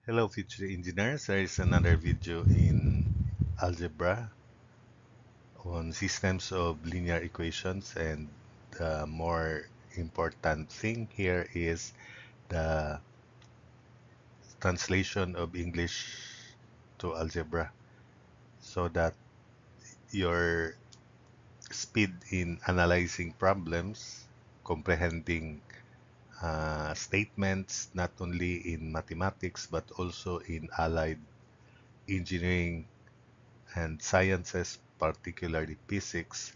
Hello, future engineers. There is another video in algebra on systems of linear equations, and the more important thing here is the translation of English to algebra so that your speed in analyzing problems, comprehending statements not only in mathematics but also in allied engineering and sciences, particularly physics,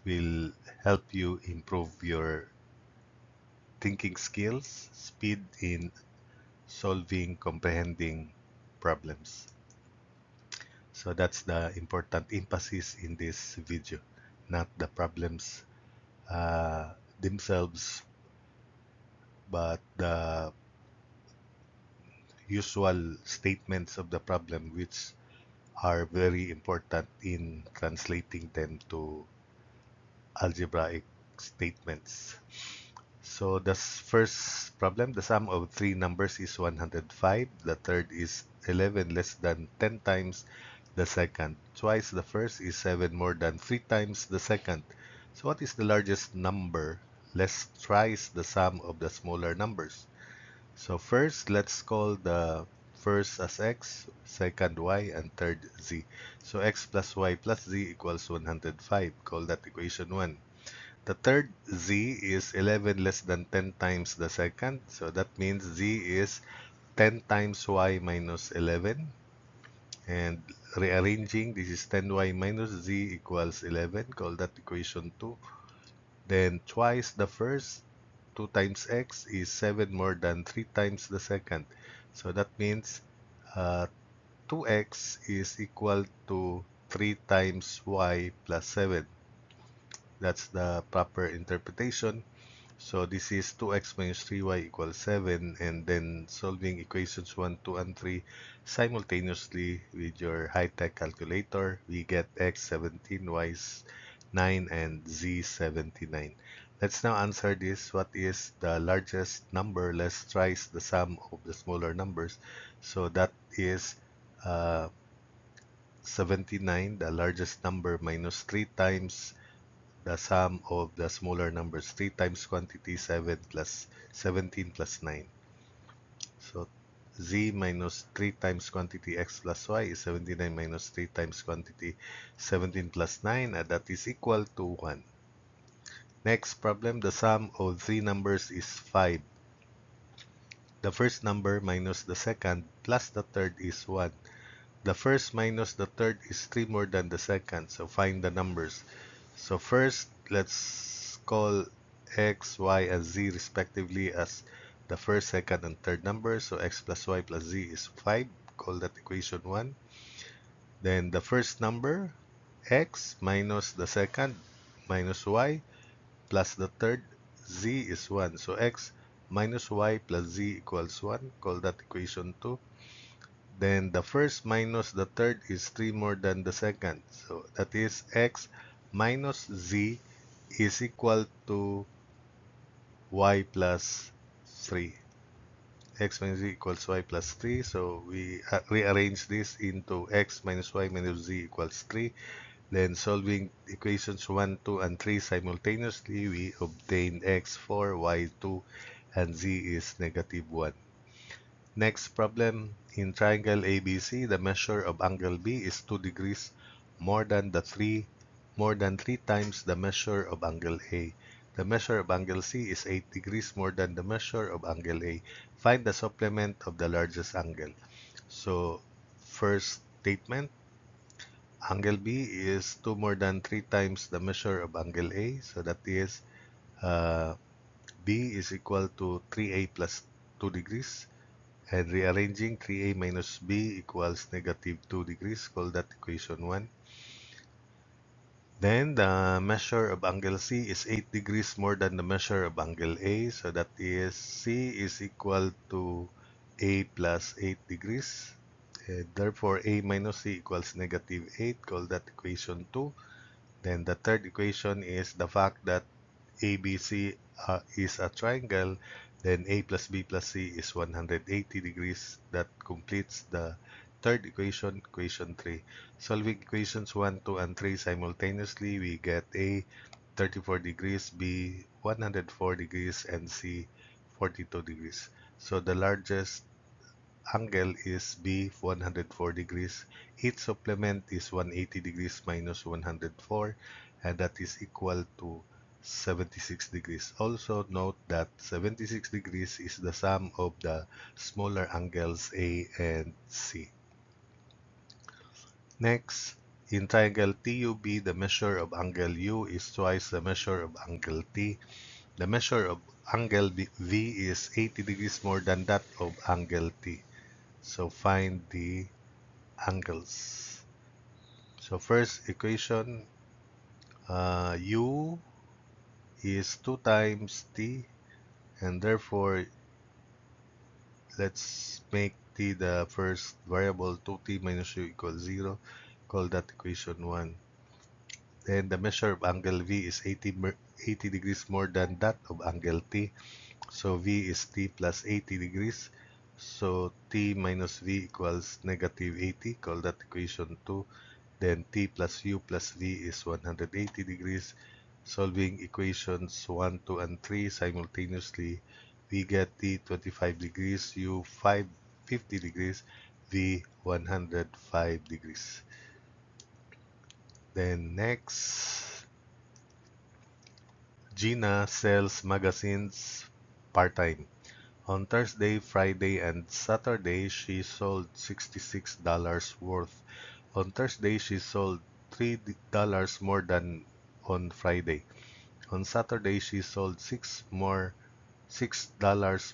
will help you improve your thinking skills, speed in solving, comprehending problems. So that's the important emphasis in this video, not the problems themselves, but the usual statements of the problem, which are very important in translating them to algebraic statements. So the first problem, the sum of three numbers is 105. The third is 11 less than 10 times the second. Twice the first is 7 more than 3 times the second. So what is the largest number less thrice the sum of the smaller numbers? So first, let's call the first as x, second y, and third z. So x plus y plus z equals 105. Call that equation 1. The third z is 11 less than 10 times the second. So that means z is 10 times y minus 11. And rearranging, this is 10y minus z equals 11. Call that equation 2. Then twice the first, 2 times x is 7 more than 3 times the second. So that means 2x is equal to 3 times y plus 7. That's the proper interpretation. So this is 2x minus 3y equals 7, and then solving equations 1, 2, and 3 simultaneously with your high-tech calculator, we get x 17, y 9, and z 79. Let's now answer this. What is the largest number less thrice the sum of the smaller numbers? So that is uh, 79, the largest number, minus 3 times the sum of the smaller numbers. 3 times quantity 7 plus 17 plus 9. So z minus 3 times quantity x plus y is 79 minus 3 times quantity 17 plus 9, and that is equal to 1. Next problem, the sum of three numbers is 5. The first number minus the second plus the third is 1. The first minus the third is 3 more than the second, so find the numbers. So first, let's call x, y, and z respectively as the first, second, and third numbers. So x plus y plus z is 5. Call that equation 1. Then the first number, x, minus the second, minus y, plus the third, z is 1. So x minus y plus z equals 1. Call that equation 2. Then the first minus the third is 3 more than the second. So that is x minus z is equal to y plus 3. X minus z equals y plus 3. So we rearrange this into x minus y minus z equals 3. Then solving equations 1, 2, and 3 simultaneously, we obtain x 4, y 2, and z is negative 1. Next problem, in triangle ABC, the measure of angle B is 2 degrees more than 3 times the measure of angle A. The measure of angle C is 8 degrees more than the measure of angle A. Find the supplement of the largest angle. So, first statement, angle B is 2 more than 3 times the measure of angle A. So that is uh, B is equal to 3A plus 2 degrees. And rearranging 3a minus b equals negative 2 degrees. Call that equation 1. Then the measure of angle C is 8 degrees more than the measure of angle A. So that is C is equal to A plus 8 degrees. And therefore, A minus C equals negative 8. Call that equation 2. Then the third equation is the fact that ABC is a triangle. Then A plus B plus C is 180 degrees. That completes the third equation, equation 3. Solving equations 1, 2, and 3 simultaneously, we get A 34 degrees, B 104 degrees, and C 42 degrees. So the largest angle is B 104 degrees. Its supplement is 180 degrees minus 104, and that is equal to 76 degrees. Also note that 76 degrees is the sum of the smaller angles A and C. Next, in triangle TUB, the measure of angle U is twice the measure of angle T. The measure of angle V is 80 degrees more than that of angle T. So find the angles. So first equation, U is 2 times T, and therefore let's make T the first variable. 2T minus U equals 0. Call that equation 1. Then the measure of angle V is 80 degrees more than that of angle T. So V is T plus 80 degrees. So T minus V equals negative 80. Call that equation 2. Then T plus U plus V is 180 degrees. Solving equations 1, 2, and 3 simultaneously, we get T 25 degrees, U 50 degrees, V 105 degrees. Then next, Gina sells magazines part-time. On Thursday, Friday, and Saturday, she sold $66 worth. On Thursday, she sold $3 more than on Friday. On Saturday, she sold $6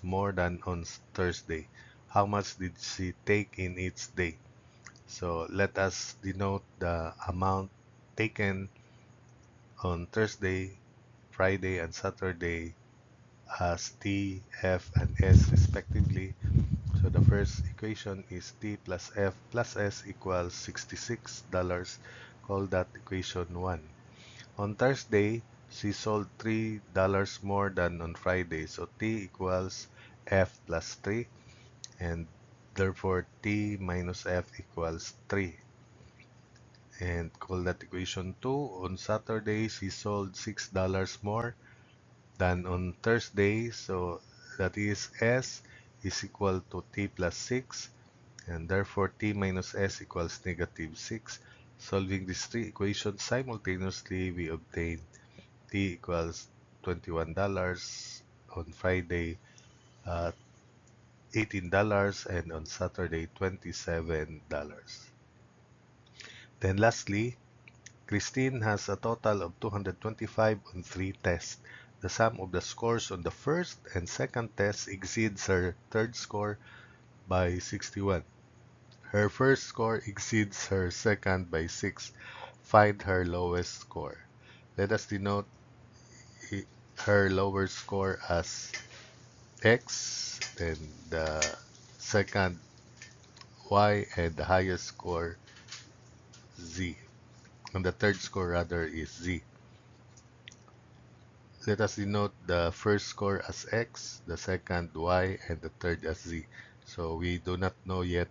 more than on Thursday. How much did she take in each day? So let us denote the amount taken on Thursday, Friday, and Saturday as T, F, and S respectively. So the first equation is T plus F plus S equals $66. Call that equation 1. On Thursday, she sold $3 more than on Friday. So T equals F plus 3, and therefore T minus F equals 3. And call that equation 2. On Saturday, she sold $6 more than on Thursday. So that is S is equal to T plus 6, and therefore T minus S equals negative 6. Solving these three equations simultaneously, we obtain T equals $21 on Friday, uh, $18, and on Saturday, $27. Then lastly, Christine has a total of 225 on 3 tests. The sum of the scores on the first and second test exceeds her third score by 61. Her first score exceeds her second by 6. Find her lowest score. Let us denote her lower score as X, then the second Y, and the highest score Z. And the third score rather is Z. Let us denote the first score as X, the second Y, and the third as Z. So we do not know yet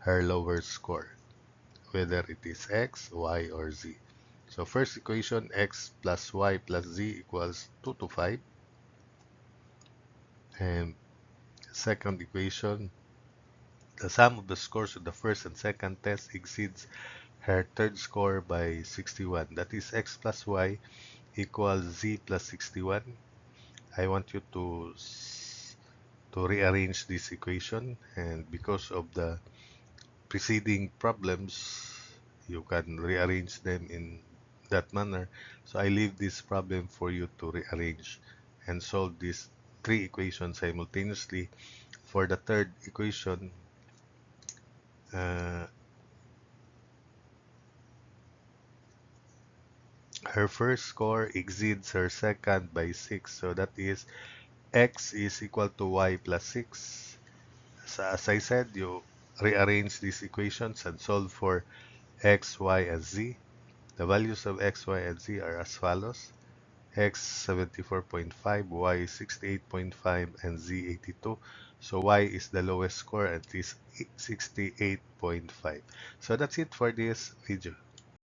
her lower score, whether it is X, Y, or Z. So first equation, X plus Y plus Z equals 2 to 5. And second equation, the sum of the scores of the first and second test exceeds her third score by 61. That is X plus Y equals Z plus 61. I want you to rearrange this equation, and because of the preceding problems, you can rearrange them in that manner. So I leave this problem for you to rearrange and solve these three equations simultaneously. For the third equation, uh, her first score exceeds her second by 6. So that is X is equal to Y plus 6. So as I said, you rearrange these equations and solve for X, Y, and Z. The values of X, Y, and Z are as follows. X 74.5, Y 68.5, and Z 82. So Y is the lowest score at least 68.5. So that's it for this video.